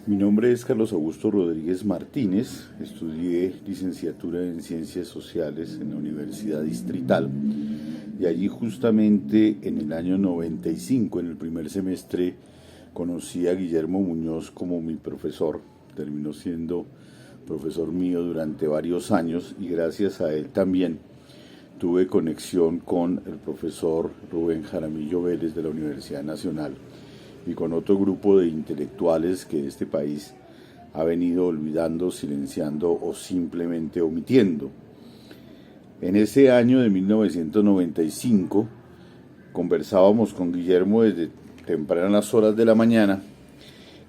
Mi nombre es Carlos Augusto Rodríguez Martínez, estudié licenciatura en Ciencias Sociales en la Universidad Distrital y allí justamente en el año 95, en el primer semestre, conocí a Guillermo Muñoz como mi profesor. Terminó siendo profesor mío durante varios años y gracias a él también tuve conexión con el profesor Rubén Jaramillo Vélez de la Universidad Nacional y con otro grupo de intelectuales que este país ha venido olvidando, silenciando o simplemente omitiendo. En ese año de 1995 conversábamos con Guillermo desde tempranas horas de la mañana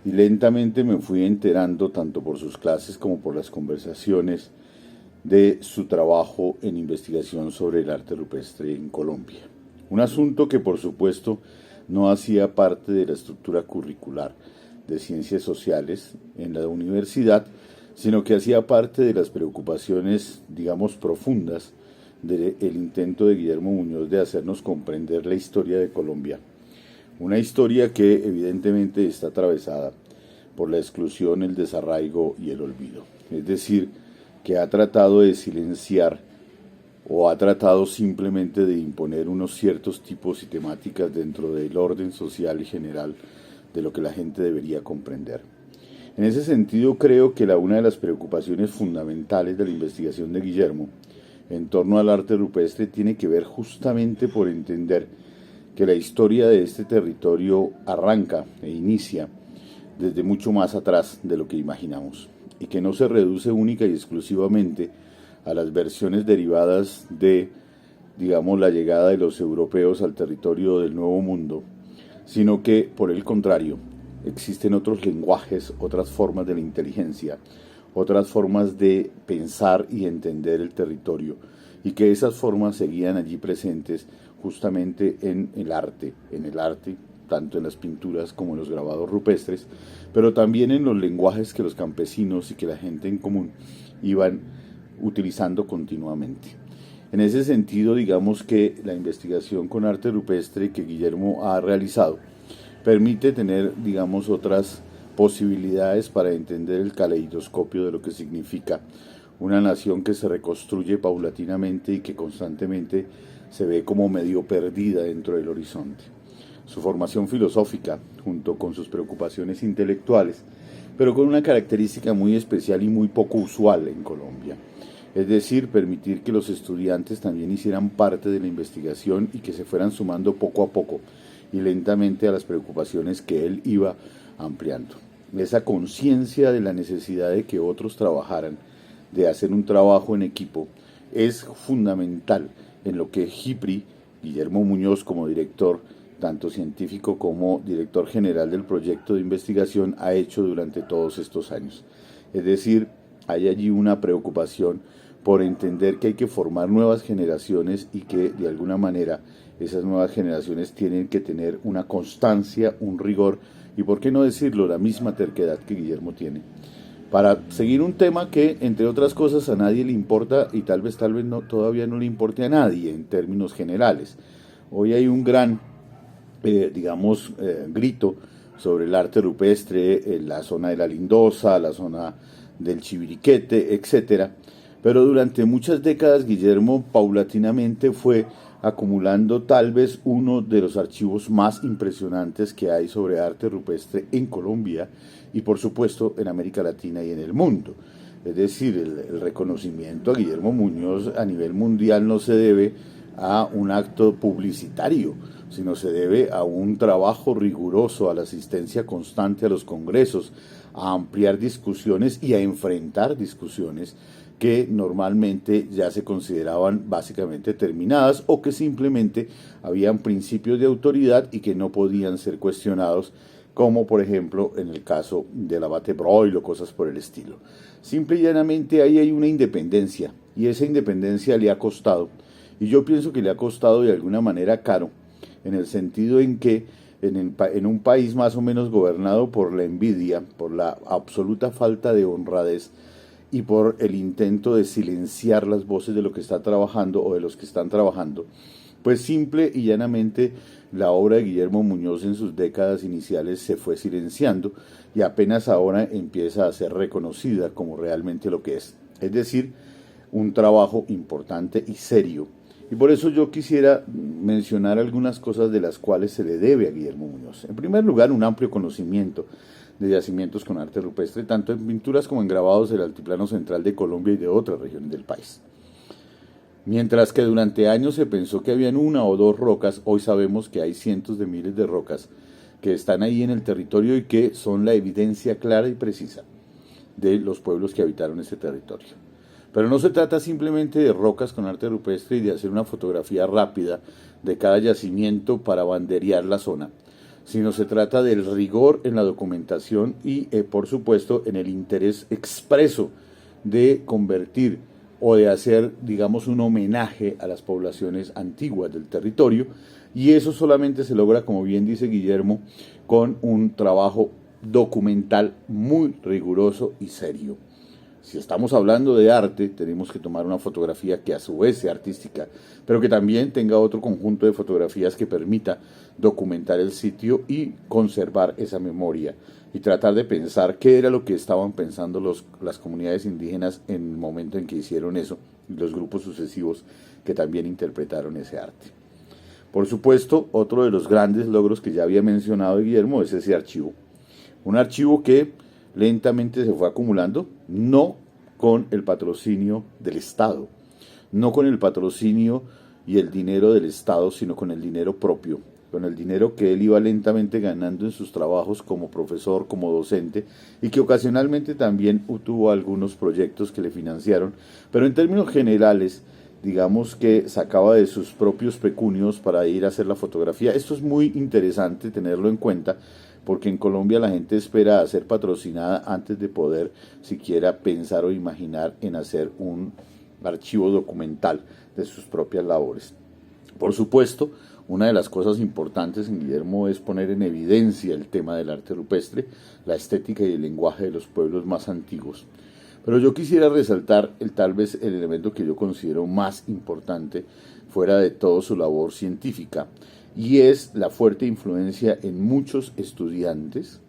y lentamente me fui enterando, tanto por sus clases como por las conversaciones, de su trabajo en investigación sobre el arte rupestre en Colombia. Un asunto que por supuesto no hacía parte de la estructura curricular de ciencias sociales en la universidad, sino que hacía parte de las preocupaciones, digamos, profundas del intento de Guillermo Muñoz de hacernos comprender la historia de Colombia. Una historia que evidentemente está atravesada por la exclusión, el desarraigo y el olvido. Es decir, que ha tratado de silenciar o ha tratado simplemente de imponer unos ciertos tipos y temáticas dentro del orden social y general de lo que la gente debería comprender. En ese sentido, creo que una de las preocupaciones fundamentales de la investigación de Guillermo en torno al arte rupestre tiene que ver justamente por entender que la historia de este territorio arranca e inicia desde mucho más atrás de lo que imaginamos y que no se reduce única y exclusivamente a las versiones derivadas de, digamos, la llegada de los europeos al territorio del Nuevo Mundo, sino que, por el contrario, existen otros lenguajes, otras formas de la inteligencia, otras formas de pensar y entender el territorio, y que esas formas seguían allí presentes justamente en el arte, tanto en las pinturas como en los grabados rupestres, pero también en los lenguajes que los campesinos y que la gente en común iban utilizando continuamente. En ese sentido, digamos que la investigación con arte rupestre que Guillermo ha realizado permite tener, digamos, otras posibilidades para entender el caleidoscopio de lo que significa una nación que se reconstruye paulatinamente y que constantemente se ve como medio perdida dentro del horizonte. Su formación filosófica, junto con sus preocupaciones intelectuales, pero con una característica muy especial y muy poco usual en Colombia. Es decir, permitir que los estudiantes también hicieran parte de la investigación y que se fueran sumando poco a poco y lentamente a las preocupaciones que él iba ampliando. Esa conciencia de la necesidad de que otros trabajaran, de hacer un trabajo en equipo, es fundamental en lo que GIPRI, Guillermo Muñoz como director, tanto científico como director general del proyecto de investigación, ha hecho durante todos estos años. Es decir, hay allí una preocupación por entender que hay que formar nuevas generaciones y que de alguna manera esas nuevas generaciones tienen que tener una constancia, un rigor y, por qué no decirlo, la misma terquedad que Guillermo tiene, para seguir un tema que, entre otras cosas, a nadie le importa y tal vez no, todavía no le importe a nadie en términos generales. Hoy hay un gran grito sobre el arte rupestre en la zona de la Lindosa, la zona del Chiviriquete, etcétera. Pero durante muchas décadas Guillermo paulatinamente fue acumulando tal vez uno de los archivos más impresionantes que hay sobre arte rupestre en Colombia y por supuesto en América Latina y en el mundo. Es decir, el reconocimiento a Guillermo Muñoz a nivel mundial no se debe a un acto publicitario, sino se debe a un trabajo riguroso, a la asistencia constante a los congresos, a ampliar discusiones y a enfrentar discusiones que normalmente ya se consideraban básicamente terminadas o que simplemente habían principios de autoridad y que no podían ser cuestionados, como por ejemplo en el caso del abate Breuil o cosas por el estilo. Simple y llanamente ahí hay una independencia y esa independencia le ha costado, y yo pienso que le ha costado de alguna manera caro, en el sentido en que en un país más o menos gobernado por la envidia, por la absoluta falta de honradez y por el intento de silenciar las voces de lo que está trabajando o de los que están trabajando, Pues simple y llanamente la obra de Guillermo Muñoz en sus décadas iniciales se fue silenciando y apenas ahora empieza a ser reconocida como realmente lo que es. Es decir, un trabajo importante y serio. Y por eso yo quisiera mencionar algunas cosas de las cuales se le debe a Guillermo Muñoz. En primer lugar, un amplio conocimiento de yacimientos con arte rupestre, tanto en pinturas como en grabados del altiplano central de Colombia y de otras regiones del país. Mientras que durante años se pensó que habían una o dos rocas, hoy sabemos que hay cientos de miles de rocas que están ahí en el territorio y que son la evidencia clara y precisa de los pueblos que habitaron este territorio. Pero no se trata simplemente de rocas con arte rupestre y de hacer una fotografía rápida de cada yacimiento para banderear la zona, sino se trata del rigor en la documentación y, por supuesto, en el interés expreso de convertir o de hacer, digamos, un homenaje a las poblaciones antiguas del territorio, y eso solamente se logra, como bien dice Guillermo, con un trabajo documental muy riguroso y serio. Si estamos hablando de arte, tenemos que tomar una fotografía que a su vez sea artística, pero que también tenga otro conjunto de fotografías que permita documentar el sitio y conservar esa memoria y tratar de pensar qué era lo que estaban pensando las comunidades indígenas en el momento en que hicieron eso y los grupos sucesivos que también interpretaron ese arte. Por supuesto, otro de los grandes logros que ya había mencionado Guillermo es ese archivo. Un archivo que lentamente se fue acumulando, no con el patrocinio del Estado, no con el patrocinio y el dinero del Estado, sino con el dinero propio, con el dinero que él iba lentamente ganando en sus trabajos como profesor, como docente, y que ocasionalmente también tuvo algunos proyectos que le financiaron, pero en términos generales, digamos que sacaba de sus propios pecunios para ir a hacer la fotografía. Esto es muy interesante tenerlo en cuenta, porque en Colombia la gente espera a ser patrocinada antes de poder siquiera pensar o imaginar en hacer un archivo documental de sus propias labores. Por supuesto, una de las cosas importantes en Guillermo es poner en evidencia el tema del arte rupestre, la estética y el lenguaje de los pueblos más antiguos. Pero yo quisiera resaltar tal vez el elemento que yo considero más importante fuera de todo su labor científica, y es la fuerte influencia en muchos estudiantes,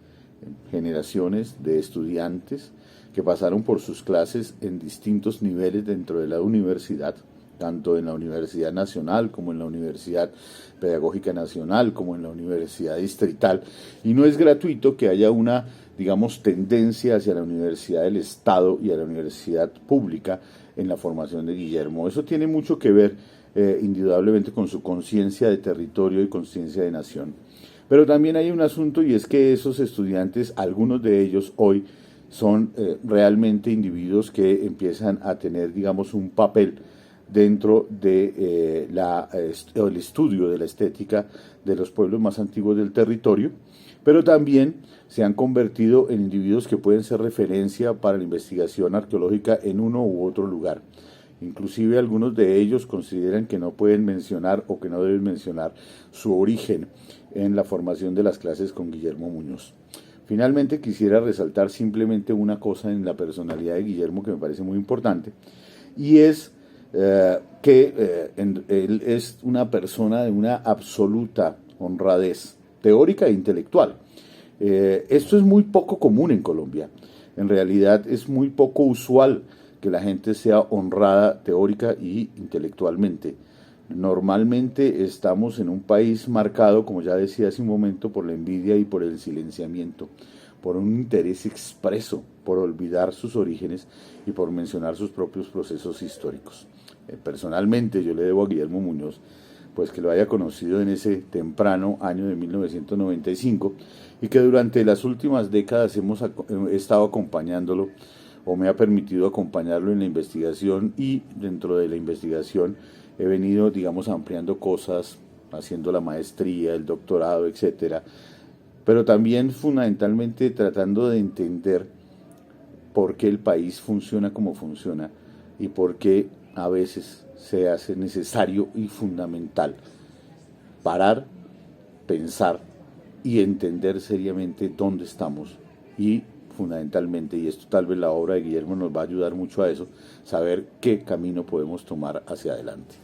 en generaciones de estudiantes que pasaron por sus clases en distintos niveles dentro de la universidad, tanto en la Universidad Nacional como en la Universidad Pedagógica Nacional, como en la Universidad Distrital, y no es gratuito que haya una, digamos, tendencia hacia la Universidad del Estado y a la Universidad Pública en la formación de Guillermo. Eso tiene mucho que ver indudablemente con su conciencia de territorio y conciencia de nación. Pero también hay un asunto, y es que esos estudiantes, algunos de ellos hoy, son realmente individuos que empiezan a tener, digamos, un papel dentro de el estudio de la estética de los pueblos más antiguos del territorio, pero también se han convertido en individuos que pueden ser referencia para la investigación arqueológica en uno u otro lugar. Inclusive algunos de ellos consideran que no pueden mencionar o que no deben mencionar su origen en la formación de las clases con Guillermo Muñoz. Finalmente quisiera resaltar simplemente una cosa en la personalidad de Guillermo que me parece muy importante, y es que él es una persona de una absoluta honradez teórica e intelectual. Esto es muy poco común en Colombia. En realidad es muy poco usual que la gente sea honrada teórica y intelectualmente. Normalmente estamos en un país marcado, como ya decía hace un momento, por la envidia y por el silenciamiento, por un interés expreso, por olvidar sus orígenes y por mencionar sus propios procesos históricos. Personalmente yo le debo a Guillermo Muñoz pues que lo haya conocido en ese temprano año de 1995 y que durante las últimas décadas he estado acompañándolo, o me ha permitido acompañarlo en la investigación, y dentro de la investigación he venido, digamos, ampliando cosas, haciendo la maestría, el doctorado, etcétera, pero también fundamentalmente tratando de entender por qué el país funciona como funciona y por qué a veces se hace necesario y fundamental parar, pensar y entender seriamente dónde estamos, y fundamentalmente, y esto tal vez la obra de Guillermo nos va a ayudar mucho a eso, saber qué camino podemos tomar hacia adelante.